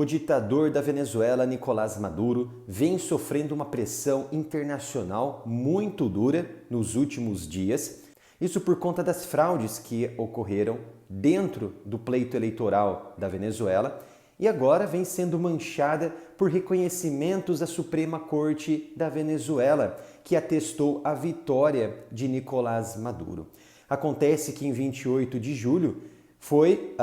o ditador da Venezuela, Nicolás Maduro, vem sofrendo uma pressão internacional muito dura nos últimos dias. Isso por conta das fraudes que ocorreram dentro do pleito eleitoral da Venezuela e agora vem sendo manchada por reconhecimentos da Suprema Corte da Venezuela, que atestou a vitória de Nicolás Maduro. Acontece que em 28 de julho foi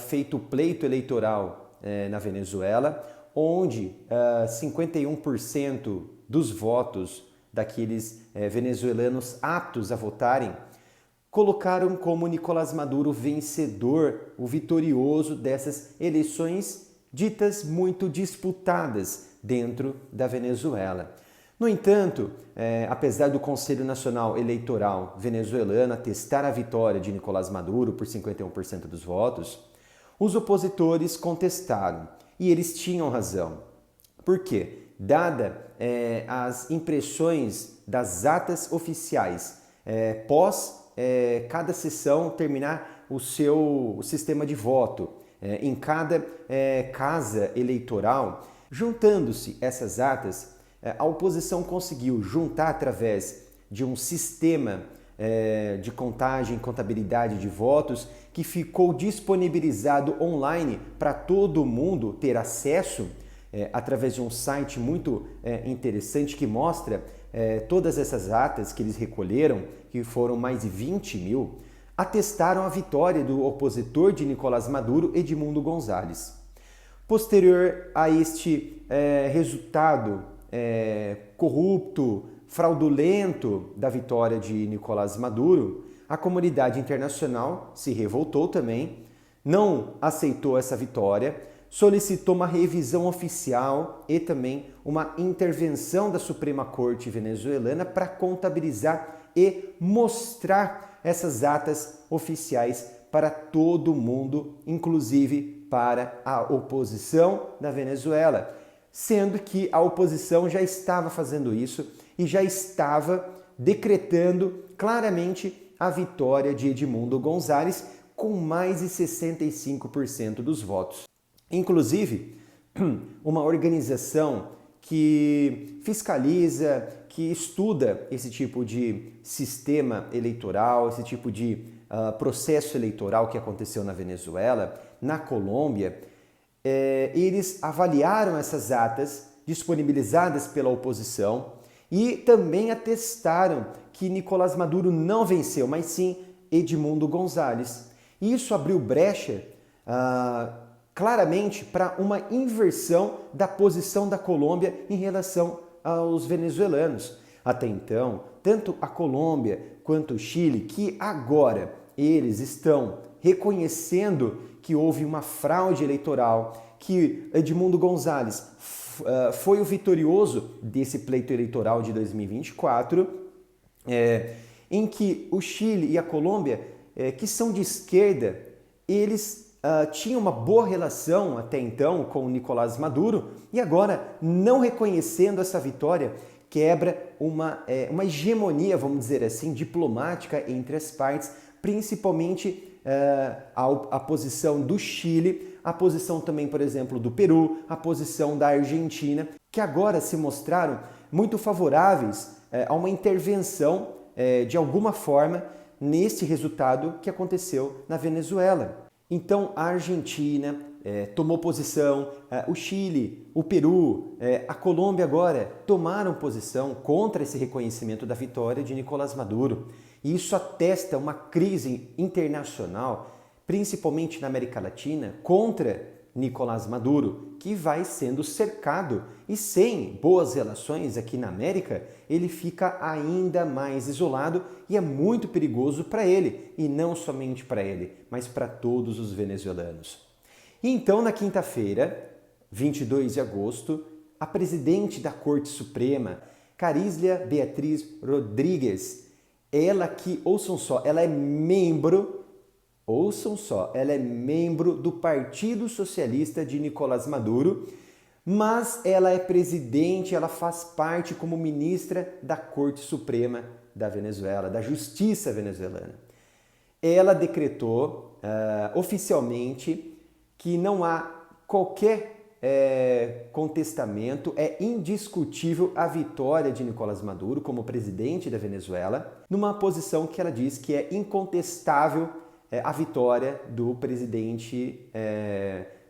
feito o pleito eleitoral na Venezuela, onde 51% dos votos daqueles venezuelanos aptos a votarem colocaram como Nicolás Maduro vencedor, o vitorioso dessas eleições ditas muito disputadas dentro da Venezuela. No entanto, apesar do Conselho Nacional Eleitoral venezuelano atestar a vitória de Nicolás Maduro por 51% dos votos, os opositores contestaram e eles tinham razão. Por quê? Dada as impressões das atas oficiais pós cada sessão terminar o seu sistema de voto em cada casa eleitoral, juntando-se essas atas, a oposição conseguiu juntar através de um sistema de contagem, contabilidade de votos que ficou disponibilizado online para todo mundo ter acesso através de um site muito interessante que mostra todas essas atas que eles recolheram, que foram mais de 20 mil, atestaram a vitória do opositor de Nicolás Maduro, Edmundo González. Posterior a este resultado corrupto, fraudulento da vitória de Nicolás Maduro, a comunidade internacional se revoltou também, não aceitou essa vitória, solicitou uma revisão oficial e também uma intervenção da Suprema Corte venezuelana para contabilizar e mostrar essas atas oficiais para todo mundo, inclusive para a oposição da Venezuela, sendo que a oposição já estava fazendo isso e já estava decretando claramente a vitória de Edmundo González com mais de 65% dos votos. Inclusive, uma organização que fiscaliza, que estuda esse tipo de sistema eleitoral, esse tipo de processo eleitoral que aconteceu na Venezuela, na Colômbia, eles avaliaram essas atas disponibilizadas pela oposição e também atestaram que Nicolás Maduro não venceu, mas sim Edmundo González. E isso abriu brecha claramente para uma inversão da posição da Colômbia em relação aos venezuelanos. Até então, tanto a Colômbia quanto o Chile, que agora eles estão reconhecendo que houve uma fraude eleitoral, que Edmundo González foi o vitorioso desse pleito eleitoral de 2024, em que o Chile e a Colômbia, que são de esquerda, eles tinham uma boa relação até então com o Nicolás Maduro e agora, não reconhecendo essa vitória, quebra uma hegemonia, vamos dizer assim, diplomática entre as partes, principalmente a posição do Chile, a posição também, por exemplo, do Peru, a posição da Argentina, que agora se mostraram muito favoráveis a uma intervenção de alguma forma neste resultado que aconteceu na Venezuela. Então a Argentina tomou posição, o Chile, o Peru, a Colômbia agora tomaram posição contra esse reconhecimento da vitória de Nicolás Maduro. E isso atesta uma crise internacional, principalmente na América Latina, contra Nicolás Maduro, que vai sendo cercado e sem boas relações aqui na América, ele fica ainda mais isolado e é muito perigoso para ele, e não somente para ele, mas para todos os venezuelanos. E então, na quinta-feira, 22 de agosto, a presidente da Corte Suprema, Caríslia Beatriz Rodrigues, ela que, ouçam só, ela é membro do Partido Socialista de Nicolás Maduro, mas ela é presidente, ela faz parte como ministra da Corte Suprema da Venezuela, da Justiça venezuelana. Ela decretou oficialmente que não há qualquer contestamento, é indiscutível a vitória de Nicolás Maduro como presidente da Venezuela, numa posição que ela diz que é incontestável a vitória do presidente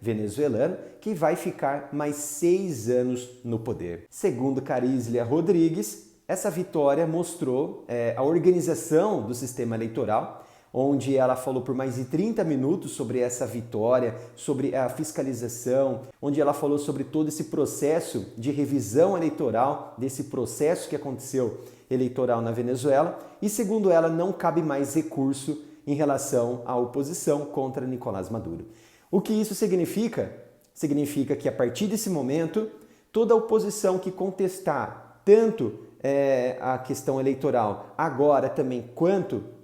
venezuelano, que vai ficar mais 6 anos no poder. Segundo Caríslia Rodrigues, essa vitória mostrou a organização do sistema eleitoral, onde ela falou por mais de 30 minutos sobre essa vitória, sobre a fiscalização, onde ela falou sobre todo esse processo de revisão eleitoral, desse processo que aconteceu eleitoral na Venezuela, e segundo ela, não cabe mais recurso em relação à oposição contra Nicolás Maduro. O que isso significa? Significa que a partir desse momento, toda a oposição que contestar tanto a questão eleitoral agora também quanto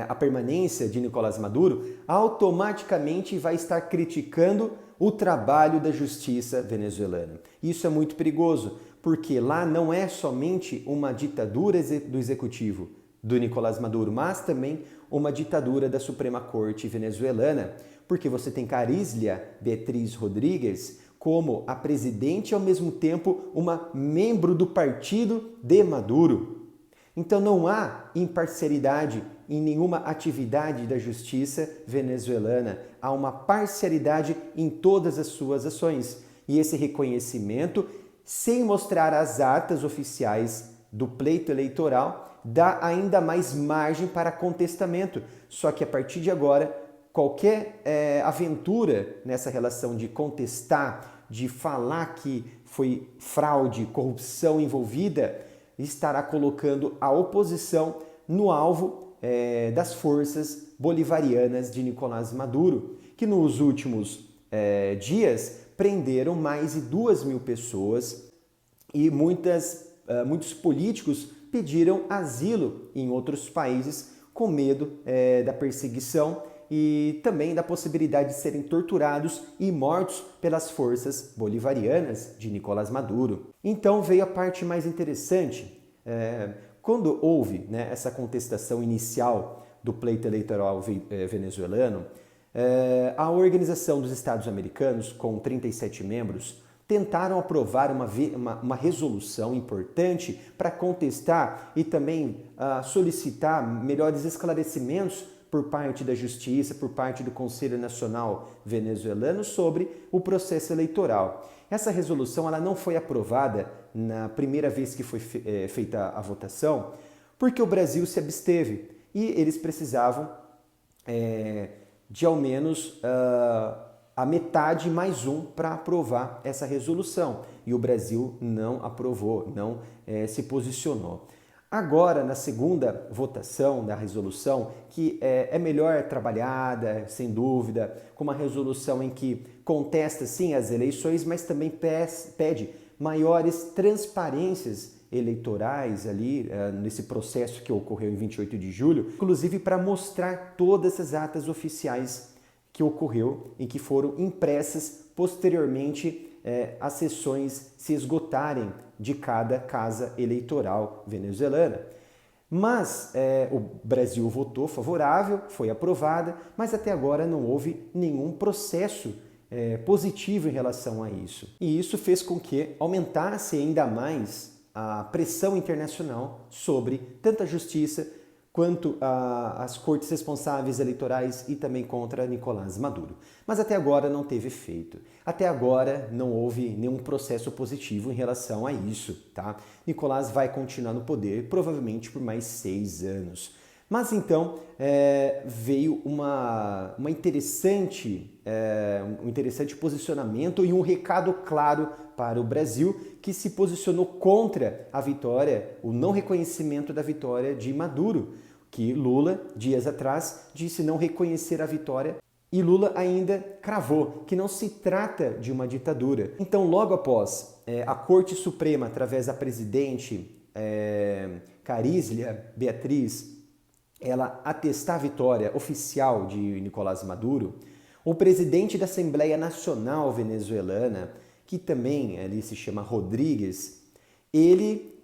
a permanência de Nicolás Maduro, automaticamente vai estar criticando o trabalho da justiça venezuelana. Isso é muito perigoso, porque lá não é somente uma ditadura do executivo do Nicolás Maduro, mas também uma ditadura da Suprema Corte venezuelana, porque você tem Caríslia Beatriz Rodrigues como a presidente e ao mesmo tempo uma membro do partido de Maduro. Então não há imparcialidade em nenhuma atividade da justiça venezuelana, há uma parcialidade em todas as suas ações. E esse reconhecimento, sem mostrar as atas oficiais do pleito eleitoral, dá ainda mais margem para contestamento. Só que a partir de agora, qualquer aventura nessa relação de contestar, de falar que foi fraude, corrupção envolvida, estará colocando a oposição no alvo das forças bolivarianas de Nicolás Maduro, que nos últimos dias prenderam mais de 2.000 pessoas e muitos políticos pediram asilo em outros países com medo da perseguição e também da possibilidade de serem torturados e mortos pelas forças bolivarianas de Nicolás Maduro. Então veio a parte mais interessante. Quando houve essa contestação inicial do pleito eleitoral venezuelano, a Organização dos Estados Americanos, com 37 membros, tentaram aprovar uma resolução importante para contestar e também solicitar melhores esclarecimentos por parte da Justiça, por parte do Conselho Nacional Venezuelano sobre o processo eleitoral. Essa resolução ela não foi aprovada na primeira vez que foi feita a votação, porque o Brasil se absteve e eles precisavam de ao menos a metade mais um para aprovar essa resolução. E o Brasil não aprovou, não se posicionou. Agora, na segunda votação da resolução, que é melhor trabalhada, sem dúvida, com uma resolução em que contesta sim as eleições, mas também pede maiores transparências eleitorais ali nesse processo que ocorreu em 28 de julho, inclusive para mostrar todas as atas oficiais que ocorreu e que foram impressas posteriormente as sessões se esgotarem de cada casa eleitoral venezuelana. Mas o Brasil votou favorável, foi aprovada, mas até agora não houve nenhum processo positivo em relação a isso. E isso fez com que aumentasse ainda mais a pressão internacional sobre tanto a justiça quanto as cortes responsáveis eleitorais e também contra Nicolás Maduro. Mas até agora não teve efeito. Até agora não houve nenhum processo positivo em relação a isso, tá? Nicolás vai continuar no poder, provavelmente por mais 6 anos. Mas então veio um interessante posicionamento e um recado claro para o Brasil, que se posicionou contra a vitória, o não reconhecimento da vitória de Maduro, que Lula, dias atrás, disse não reconhecer a vitória, e Lula ainda cravou que não se trata de uma ditadura. Então, logo após a Corte Suprema, através da presidente Caríslia Beatriz, ela atestar a vitória oficial de Nicolás Maduro, o presidente da Assembleia Nacional Venezuelana, que também ali se chama Rodrigues, ele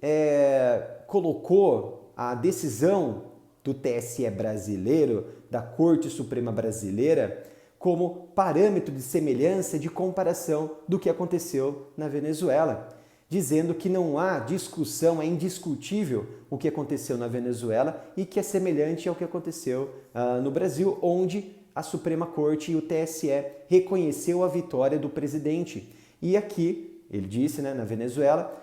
colocou a decisão do TSE brasileiro, da Corte Suprema Brasileira, como parâmetro de semelhança, de comparação do que aconteceu na Venezuela, dizendo que não há discussão, é indiscutível o que aconteceu na Venezuela e que é semelhante ao que aconteceu no Brasil, onde a Suprema Corte e o TSE reconheceu a vitória do presidente. E aqui, ele disse, né, na Venezuela,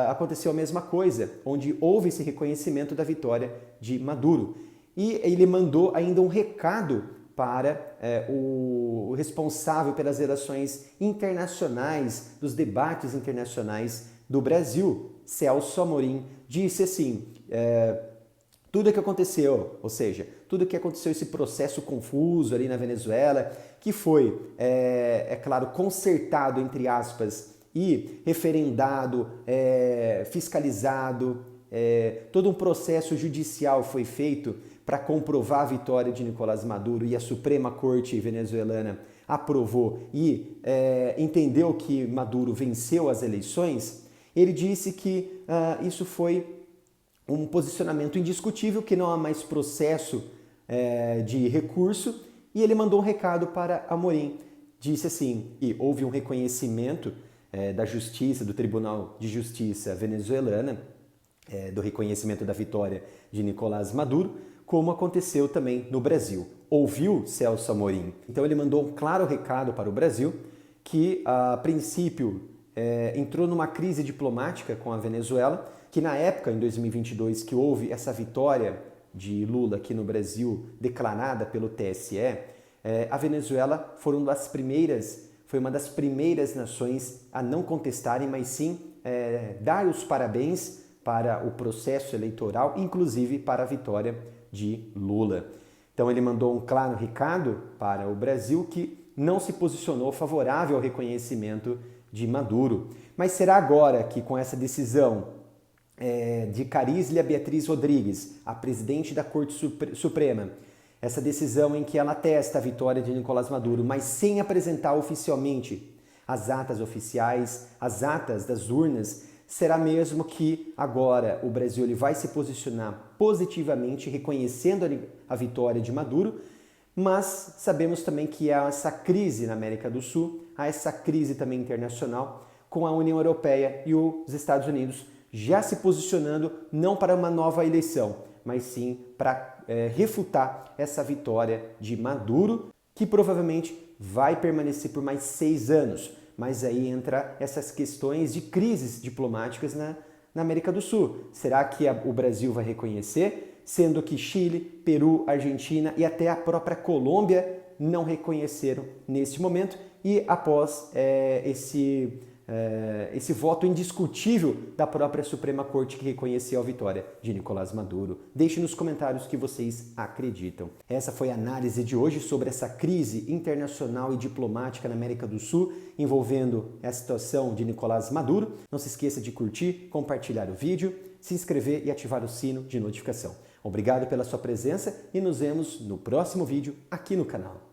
aconteceu a mesma coisa, onde houve esse reconhecimento da vitória de Maduro. E ele mandou ainda um recado para o responsável pelas relações internacionais, dos debates internacionais do Brasil, Celso Amorim, disse assim, tudo que aconteceu, ou seja, tudo que aconteceu, esse processo confuso ali na Venezuela, que foi, claro, consertado, entre aspas, e referendado, fiscalizado, todo um processo judicial foi feito para comprovar a vitória de Nicolás Maduro e a Suprema Corte venezuelana aprovou e entendeu que Maduro venceu as eleições, ele disse que isso foi um posicionamento indiscutível, que não há mais processo de recurso, e ele mandou um recado para Amorim. Disse assim, e houve um reconhecimento da Justiça, do Tribunal de Justiça venezuelana, do reconhecimento da vitória de Nicolás Maduro, como aconteceu também no Brasil. Ouviu Celso Amorim? Então ele mandou um claro recado para o Brasil, que a princípio entrou numa crise diplomática com a Venezuela, que na época, em 2022, que houve essa vitória de Lula aqui no Brasil, declarada pelo TSE, a Venezuela foi uma das primeiras nações a não contestarem, mas sim dar os parabéns para o processo eleitoral, inclusive para a vitória de Lula. Então ele mandou um claro recado para o Brasil que não se posicionou favorável ao reconhecimento de Maduro. Mas será agora que com essa decisão de Caríslia Beatriz Rodrigues, a presidente da Corte Suprema, essa decisão em que ela atesta a vitória de Nicolás Maduro, mas sem apresentar oficialmente as atas oficiais, as atas das urnas, será mesmo que agora o Brasil ele vai se posicionar positivamente, reconhecendo a vitória de Maduro, mas sabemos também que há essa crise na América do Sul, há essa crise também internacional, com a União Europeia e os Estados Unidos já se posicionando não para uma nova eleição, mas sim para refutar essa vitória de Maduro, que provavelmente vai permanecer por mais 6 anos. Mas aí entra essas questões de crises diplomáticas na América do Sul. Será que o Brasil vai reconhecer, sendo que Chile, Peru, Argentina e até a própria Colômbia não reconheceram neste momento e após esse voto indiscutível da própria Suprema Corte que reconheceu a vitória de Nicolás Maduro. Deixe nos comentários o que vocês acreditam. Essa foi a análise de hoje sobre essa crise internacional e diplomática na América do Sul envolvendo a situação de Nicolás Maduro. Não se esqueça de curtir, compartilhar o vídeo, se inscrever e ativar o sino de notificação. Obrigado pela sua presença e nos vemos no próximo vídeo aqui no canal.